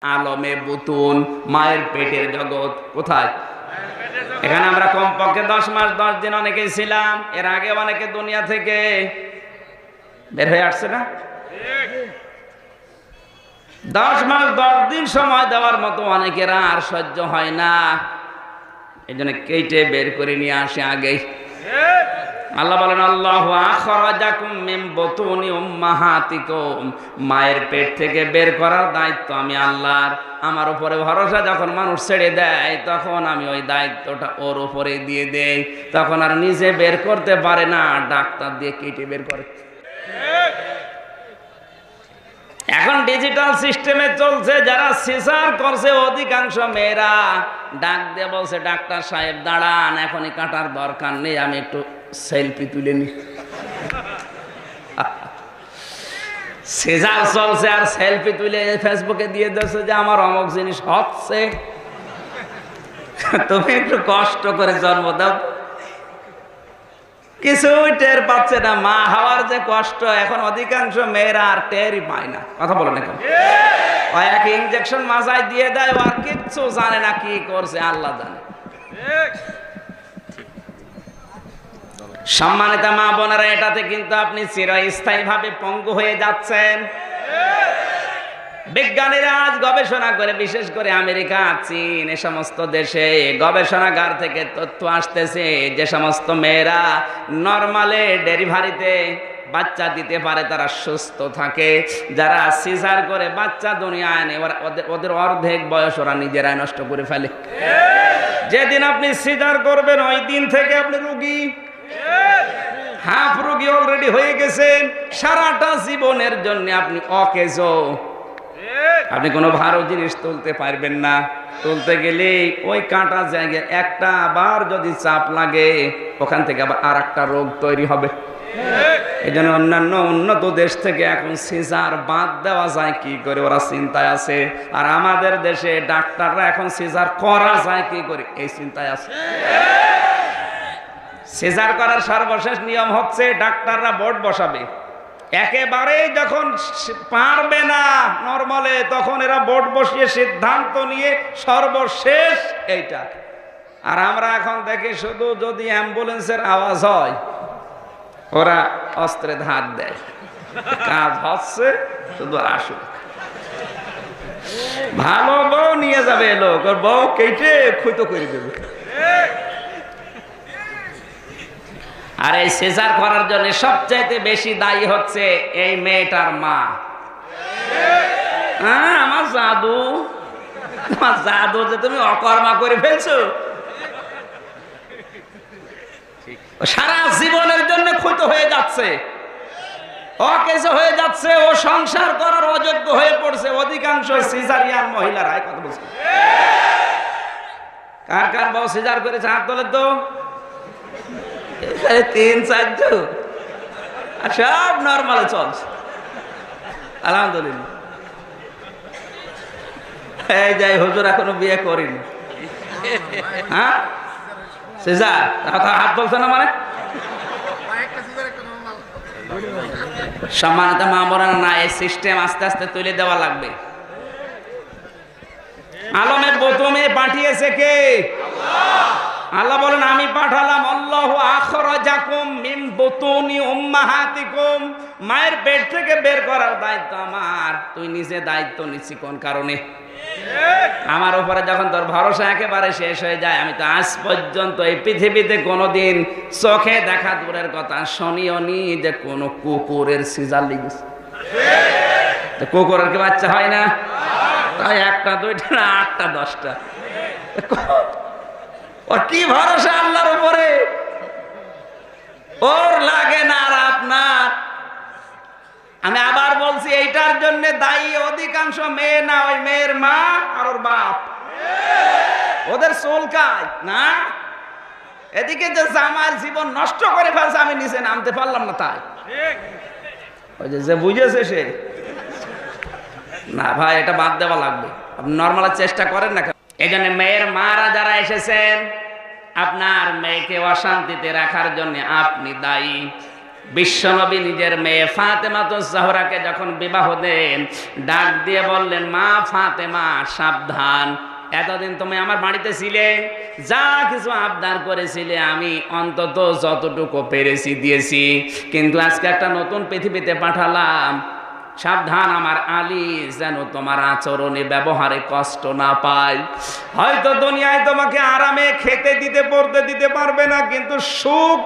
আলমে বুতুন, মায়ের পেটের জগৎ। কোথায়? এখানে আমরা কমপক্ষে 10 মাস 10 দিন অনেকেই ছিলাম। এর আগে অনেকে দুনিয়া থেকে বের হয়ে আসছে না? 10 মাস 10 দিন সময় দেওয়ার মতো অনেকের আর সহ্য হয় না, এই জন্য কেটে বের করে নিয়ে আসে আগেই। আল্লাহ বলেন, আল্লাহু আখরাজাকুম মিন বুতুনি উম্মাহাতিকুম, মায়ের পেট থেকে বের করার দায়িত্ব আমি আল্লাহর। আমার উপরে ভরসা যখন মানুষ ছেড়ে দেয়, তখন আমি ওই দায়িত্বটা ওর উপরে দিয়ে দেই। তখন আর নিজে বের করতে পারে না, ডাক্তার দিয়ে কেটে বের করে। এখন ডিজিটাল সিস্টেমে চলছে, যারা সিজার করছে অধিকাংশ মেয়েরা ডাক দিয়ে বলছে, ডাক্তার সাহেব দাঁড়ান, এখনই কাটার দরকার নেই, আমি একটু সেলফি তুলে নি। সিজার চলছে আর সেলফি তুলে ফেসবুকে দিয়ে দিচ্ছে যে আমার অমুক জিনিস হচ্ছে। তুমি একটু কষ্ট করে জন্ম দাও। কিছুই টের পাচ্ছে না, মা হওয়ার যে কষ্ট এখন অধিকাংশ মেয়েরা আর টেরই পায় না। কথা বলো না, এক ইনজেকশন মাজায় দিয়ে দেয়, আর কিচ্ছু জানে না কি করছে, আল্লাহ জানে। সম্মানিত মা বোনেরা, এটাতে কিন্তু আপনি চিরস্থায়ী ভাবে পঙ্গু হয়ে যাচ্ছেন। বিজ্ঞানীরা আজ গবেষণা করে, বিশেষ করে আমেরিকা, চীন, এ সমস্ত দেশে গবেষণাগার থেকে তথ্য আসতেছে, যে সমস্ত মেয়েরা নরমালে ডেলিভারিতে বাচ্চা দিতে পারে তারা সুস্থ থাকে। যারা সিজার করে বাচ্চা দুনিয়ায় আনে, ওদের অর্ধেক বয়স ওরা নিজেরাই নষ্ট করে ফেলে। যেদিন আপনি সিজার করবেন ওই দিন থেকে আপনি রোগী, হাফ রোগী অলরেডি হয়ে গেছেন। সারাটা জীবনের জন্য আপনি অকেজো। আপনি কোনো ভালো জিনিস তুলতে পারবেন না। তুলতে গেলে ওই কাঁটা জায়গায় একটা আবার যদি চাপ লাগে, ওখান থেকে আবার আর একটা রোগ তৈরি হবে। এই জন্য অন্যান্য উন্নত দেশ থেকে এখন সিজার বাদ দেওয়া যায় কি করে, ওরা চিন্তায় আছে। আর আমাদের দেশে ডাক্তাররা এখন সিজার করা যায় কি করে, এই চিন্তায় আছে। সিজার করার সর্বশেষ নিয়ম হচ্ছে ডাক্তাররা বোর্ড বসাবে। একেবারে যখন পারবে না নরমালে, তখন এরা বোর্ড বসিয়ে সিদ্ধান্ত নিয়ে সর্বশেষ এইটা। আর আমরা এখন দেখি শুধু যদি অ্যাম্বুলেন্সের আওয়াজ হয়, ওরা অস্ত্রে ধার দেয়, কাজ হচ্ছে, শুধু আসুক। ভালো বউ নিয়ে যাবে লোক, ওর বউ কেটে খুঁতো করে দেবে। আর এই সিজার করার জন্য সবচাইতে বেশি দায়ী হচ্ছে এই মেয়েটার মা। আমার জাদু, তোমার জাদু যে তুমি অকর্মা করে ফেলছো, সারা জীবনের জন্য ক্ষত হয়ে যাচ্ছে, অকেজ হয়ে যাচ্ছে, ও সংসার করার অযোগ্য হয়ে পড়ছে। অধিকাংশ সিজারিয়ান মহিলারা, কথা বলছে, কার কার বউ সিজার করেছে হাত তোলে তো, 3-4 আর সব নর্মাল চলছে, আলহামদুলিল্লাহ। এই যাই হুজুর এখনো বিয়ে করিনি, হ্যাঁ সিজার হাত বলছে না, মানে সম্মানিত মা বোনেরা, না এই সিস্টেম আস্তে আস্তে তুলে দেওয়া লাগবে। আলমের প্রথমে পাঠিয়েছে কে? আল্লাহ বলেন, আমি পাঠালাম। আল্লাহু আখরাজাকুম মিন বুতুনি উম্মাহাতিকুম, মায়ের পেট থেকে বের করার দায়িত্ব আমার। তুই নিজে দায়িত্ব নিচ্ছি কোন কারণে? আমার উপরে যখন তোর ভরসা একেবারে শেষ হয়ে যায়, আমি তো আজ পর্যন্ত এই পৃথিবীতে কোনোদিন চোখে দেখা দূরের কথা শুনিও নি যে কোনো কুকুরের সিজার লেগেছে। কুকুরের কি বাচ্চা হয় না? তাই 1টা 2টা না 8টা 10টা। ওর কি ভরসা আল্লাহর উপরে, ওর লাগে না আর আপনার। আমি আবার বলছি, এইটার জন্য দায়ী অধিকাংশ মেয়ে না, ওই মেয়ের মা আর ওর বাপ। ওদের চুলকায় না। এদিকে যে জামার জীবন নষ্ট করে ফেলছে, আমি নিচে নামতে পারলাম না, তাই ওই যে বুঝেছে সে না। ভাই, এটা বাদ দেওয়া লাগবে। আপনি নর্মাল চেষ্টা করেন না। এই জন্য মেয়ের মারা যারা এসেছেন, আপনার মেয়েকে অশান্তিতে রাখার জন্য আপনি দায়ী। বিশ্বনবী নিজের মেয়ে ফাতেমাতুজ জাহরাকে যখন বিবাহ দেন, ডাক দিয়ে বললেন, মা ফাতেমা সাবধান, এতদিন তুমি আমার বাড়িতে ছিলে, যা কিছু আবদার করেছিলে আমি অন্তত যতটুকু পেরেছি দিয়েছি, কিন্তু আজকে একটা নতুন পৃথিবীতে পাঠালাম, সাবধান আমার আলী যেন তোমার আচরণে ব্যবহারে কষ্ট না পায়। হয়তো দুনিয়ায় তোমাকে আরামে খেতে দিতে পড়তে দিতে পারবে না, কিন্তু সুখ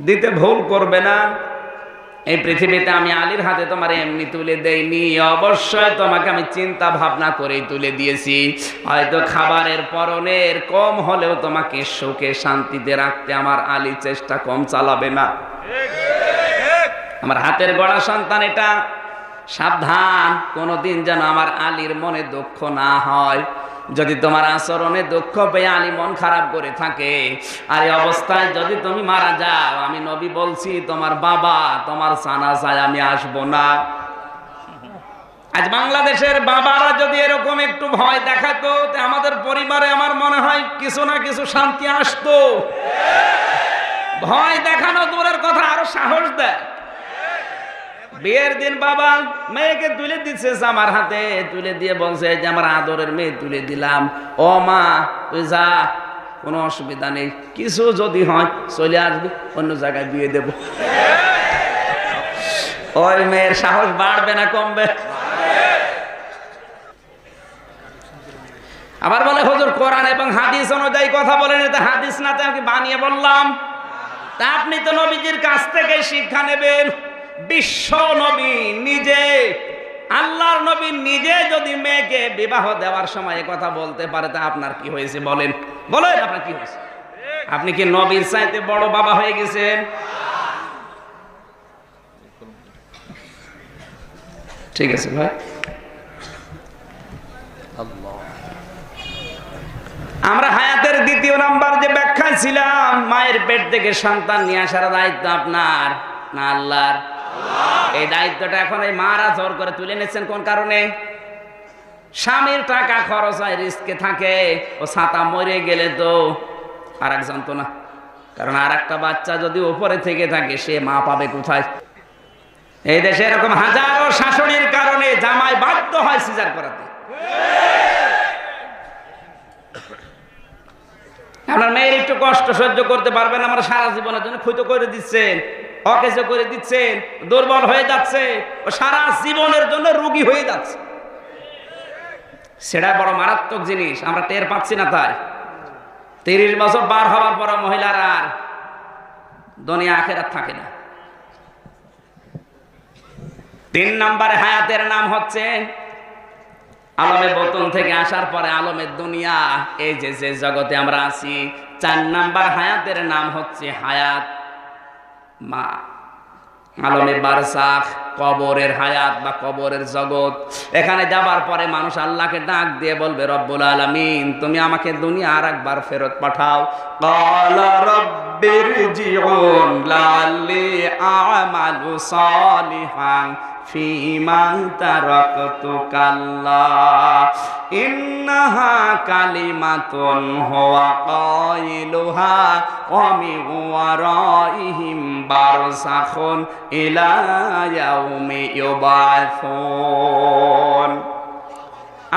দিতে ভুল করবে না। এই পৃথিবীতে আমি আলীর হাতে তোমার এমনি তুলে দেইনি, অবশ্যই তোমাকে আমি চিন্তা ভাবনা করেই তুলে দিয়েছি। হয়তো খাবারের পরনের কম হলেও তোমাকে সুখে শান্তিতে রাখতে আমার আলী চেষ্টা কম চালাবে না। আমার হাতের গড়া সন্তান এটা, সাবধান কোনোদিন যেন আমার আলীর মনে দুঃখ না হয়। যদি তোমার আচরণে দুঃখ পেয়ে আলী মন খারাপ করে থাকে, আর এই অবস্থায় যদি তুমি মারা যাও, আমি নবী বলছি তোমার বাবা তোমার জানাজায় আমি আসবো না। আজ বাংলাদেশের বাবারা যদি এরকম একটু ভয় দেখাতো, আমাদের পরিবারে আমার মনে হয় কিছু না কিছু শান্তি আসতো। ভয় দেখানো দূরের কথা, আরো সাহস দেয়। বিয়ের দিন বাবা মেয়েকে তুলে দিচ্ছে, আমার হাতে তুলে দিয়ে বলছে যে আমার আদরের মেয়ে তুলে দিলাম, ও মা তুই যা, কোনো অসুবিধা নেই, কিছু যদি হয় চলে আসবি, অন্য জায়গায় বিয়ে দেব। ওই মেয়ের সাহস বাড়বে না কমবে? আবার বলে হুজুর কোরআন এবং হাদিস অনুযায়ী কথা বলেন, এটা হাদিস না তো আমি বানিয়ে বললাম। তা আপনি তো নবীজির কাছ থেকে শিক্ষা নেবেন। বিশ্ব নবী নিজে, আল্লাহর নবী নিজে যদি মেয়েকে বিবাহ দেওয়ার সময় কথা বলতে পারে, তা আপনার কি হয়েছে বলেন? বলেন আপনার কি হয়েছে? আপনি কি নবীর চাইতে বড় বাবা হয়ে গেছেন? ঠিক আছে ভাই। আমরা হায়াতের দ্বিতীয় নাম্বার যে ব্যাখ্যায় ছিলাম, মায়ের পেট থেকে সন্তান নিয়ে আসার দায়িত্ব আপনার না আল্লাহর? এই দায়িত্বটা এখন এই মারা জোর করে তুলে নিচ্ছেন কোন কারণে? স্বামীর টাকা খরচ হয়, রিস্কে থাকে, ও ছাতা মরে গেলে তো আর এক জানতো না, কারণ আর একটা বাচ্চা যদি উপরে থেকে থাকে সে মা পাবে কোথায়? এই দেশে এরকম হাজারো শাশুড়ির কারণে জামাই বাধ্য হয় সিজার করাতে। আপনার মেয়ের একটু কষ্ট সহ্য করতে পারবেন, আমরা সারা জীবনের জন্য ক্ষুত করে দিচ্ছেন, অকেজ করে দিচ্ছেন, দুর্বল হয়ে যাচ্ছে, ও সারা জীবনের জন্য রোগী হয়ে যাচ্ছে। সেটা বড় মারাত্মক জিনিস, আমরা টের পাচ্ছি না। তাই 30 বছর পার হওয়ার পর মহিলারা আর দুনিয়া আখেরাত থাকে না। 3 নম্বরে হায়াতের নাম হচ্ছে আলমে বতন থেকে আসার পরে আলমের দুনিয়া, এই যে যে জগতে আমরা আছি। 4 নাম্বার হায়াতের নাম হচ্ছে হায়াত মা আলমে বারসাখ, কবরের হায়াত বা কবরের জগৎ। এখানে যাবার পরে মানুষ আল্লাহকে ডাক দিয়ে বলবে, রব্বুল আলামিন তুমি আমাকে দুনিয়া আর একবার ফেরত পাঠাও। ক্বালা রাব্বিরজিউন লাআল্লি আ'মালু সালিহান ফীমা তারাকতু কাল্লা ইন্নাহা কালিমাতুন হুয়া কাইলুহা ওয়া মিন ওয়ারাইহিম বারযাখুন ইলা ইয়াউমি ইউবাসুন।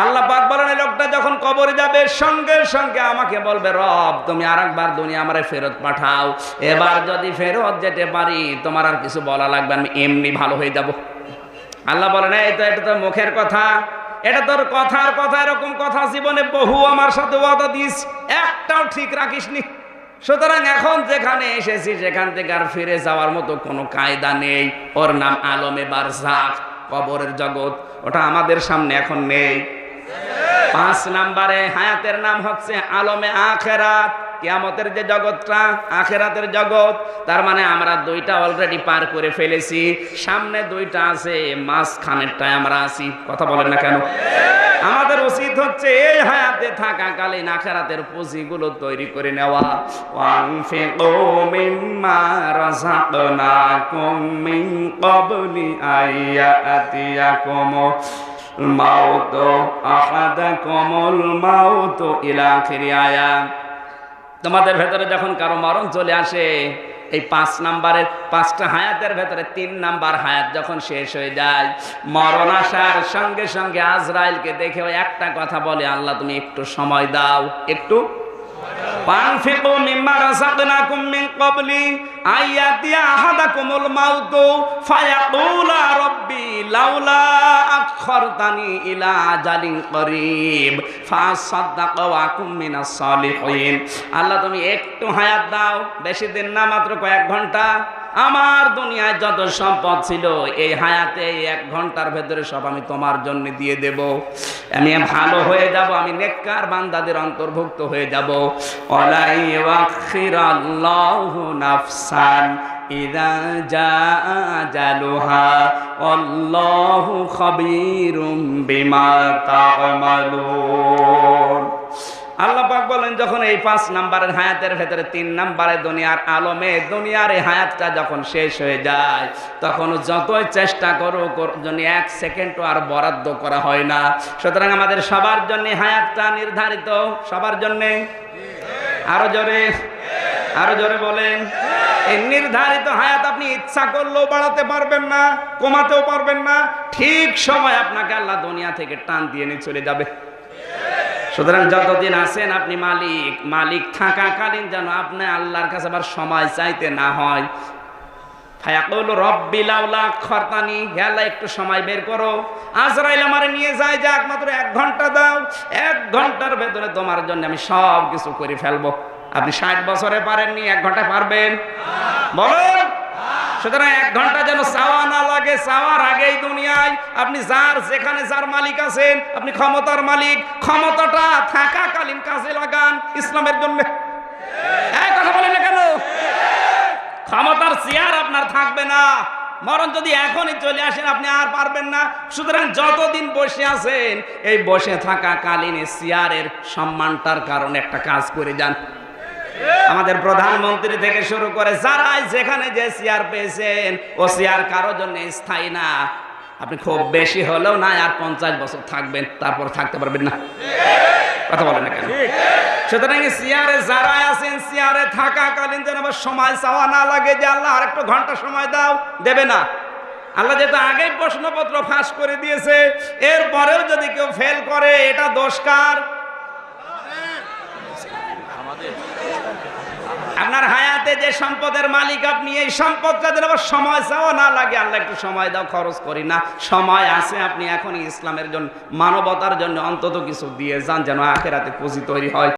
আল্লাহ পাক বলেন, এই লোকটা যখন কবরে যাবে সঙ্গে সঙ্গে আমাকে বলবে, রব তুমি আরেকবার দুনিয়া আমারে ফেরত পাঠাও। এবার যদি ফেরত যেতে পারি তোমার আর কিছু বলা লাগবে, আমি এমনি ভালো হয়ে যাব। আল্লাহ বলেন, এই তো এটা তো মুখের কথা, এটা তোর কথার কথা, এরকম কথা জীবনে বহু আমার সাথে ওয়াদা দিস, একটাও ঠিক রাখিসনি। সুতরাং এখন যেখানে এসেছি সেখান থেকে আর ফিরে যাওয়ার মতো কোনো কায়দা নেই। ওর নাম আলমে বারযাখ, কবরের জগৎ, ওটা আমাদের সামনে এখন নেই। 5 নম্বরে হায়াতের নাম হচ্ছে আলমে আখেরাত, কিয়ামতের যে জগৎটা, আখেরাতের জগৎ। তার মানে আমরা 2টা অলরেডি পার করে ফেলেছি, সামনে 2টা আছে, মাঝখানেরটায় আমরা আছি। কথা বলেন না কেন? আমাদের উচিত হচ্ছে এই হায়াতে থাকাকালীন আখেরাতের পুঁজিগুলো তৈরি করে নেওয়া। ওয়ানফিকু মিম্মা রাযাকনাকুম মিন ক্বাবলি আইয়াতিয়াকুমুল মাউতু আহাদাকুমুল মাউতু ইলা আখিরি আয়াত। তোমাদের ভেতরে যখন কারো মরণ চলে আসে, এই 5 নাম্বারের 5টা হায়াতের ভেতরে 3 নাম্বার হায়াত যখন শেষ হয়ে যায়, মরণ আসার সঙ্গে সঙ্গে আজরাইলকে দেখে ওই একটা কথা বলে, আল্লাহ তুমি একটু সময় দাও, একটু পানফিকু মিম্মা রাযাকনাকুম মিন ক্বাবলি আইয়াতিয়া আহাদাকুমুল মাউতু ফায়াকুলা রাব্বি লাউলা আখখারতানি ইলা আজালিন করিব ফাসাদদাকা ওয়া আকুম মিনাস সালিহিন। আল্লাহ তুমি একটু হায়াত দাও, বেশি দিন না, মাত্র কয়েক ঘন্টা। আমার দুনিয়ায় যত সম্পদ ছিল এই হায়াতে 1 ঘন্টার ভেতরে সব আমি তোমার জন্য দিয়ে দেব। আমি ভালো হয়ে যাব, আমি নেককার বান্দাদের অন্তর্ভুক্ত হয়ে যাব। ওয়ালা ইউআখিরাল্লাহু নাফসান ইযা জাআ আজালুহা আল্লাহু খাবীরুম বিমা তা'মালুন। আল্লাহ পাক বলেন, যখন এই 5 নাম্বারের হায়াতের ভেতরে 3 নাম্বারে দুনিয়ার আলমে দুনিয়ার এই হায়াতটা যখন শেষ হয়ে যায়, তখন যতই চেষ্টা করো জন্য 1 সেকেন্ডও আর বরাদ্দ করা হয় না। সুতরাং আমাদের সবার জন্য হায়াতটা নির্ধারিত, সবার জন্য। আরো জোরে, আরো জোরে বলেন। এই নির্ধারিত হায়াত আপনি ইচ্ছা করলেও বাড়াতে পারবেন না, কমাতেও পারবেন না। ঠিক সময় আপনাকে আল্লাহ দুনিয়া থেকে টান দিয়ে নিয়ে চলে যাবে। সুতরাং যতদিন আছেন আপনি মালিক, মালিক থাকাকালীন যেন আপনি আল্লাহর কাছে আবার সময় চাইতে না হয়। ফায়াকুল রব্বি লাউলা আখখারতানি, হে আল্লাহ একটু সময় বের করো, আজরাইল আমারে নিয়ে যায়, যাক মাত্র 1 ঘন্টা দাও, 1 ঘন্টার ভেতরে তোমার জন্য আমি সব কিছু করে ফেলবো। আপনি 60 বছরে পারেননি, 1 ঘন্টা পারবেন? বলুন। সুতরাং 1 ঘন্টা যেন চাওয়া না লাগে, চাওয়ার আগেই দুনিয়ায় আপনি যার যেখানে যার মালিক আছেন, আপনি ক্ষমতার মালিক, ক্ষমতাটা থাকাকালীন কাজে লাগান ইসলামের জন্য। এই কথা বলেন না কেন? ক্ষমতার চেয়ার আপনার থাকবে না, মরণ যদি এখনই চলে আসেন আপনি আর পারবেন না। সুতরাং যতদিন বসে আছেন এই বসে থাকাকালীন চেয়ারের সম্মানটার কারণে একটা কাজ করে যান। আমাদের প্রধানমন্ত্রী থেকে শুরু করে যারাই যেখানে যে চেয়ার পেয়েছেন, ও চেয়ার কারো জন্য স্থায়ী না। আপনি খুব বেশি হলেও না আর 50 বছর থাকবেন, তারপর থাকতে পারবেন না। কথা বলেন না কেন? সুতরাং চেয়ারে যারা আছেন, চেয়ারে থাকাকালীন যেন আবার সময় চাওয়া না লাগে যে আল্লাহ আর একটু ঘন্টা সময় দাও, দেবে না। আল্লাহ যেহেতু আগেই প্রশ্নপত্র ফাঁস করে দিয়েছে, এরপরেও যদি কেউ ফেল করে এটা দোষ কার? আপনার হায়াতে যে সম্পদের মালিক আপনি, এই সম্পদটা যেন আবার সময় চাওয়া না লাগে, আল্লাহ একটু সময় দাও, খরচ করি না। সময় আছে, আপনি এখনই ইসলামের জন্য, মানবতার জন্য অন্তত কিছু দিয়ে যান, যেন আখিরাতে পুঁজি তৈরি হয়।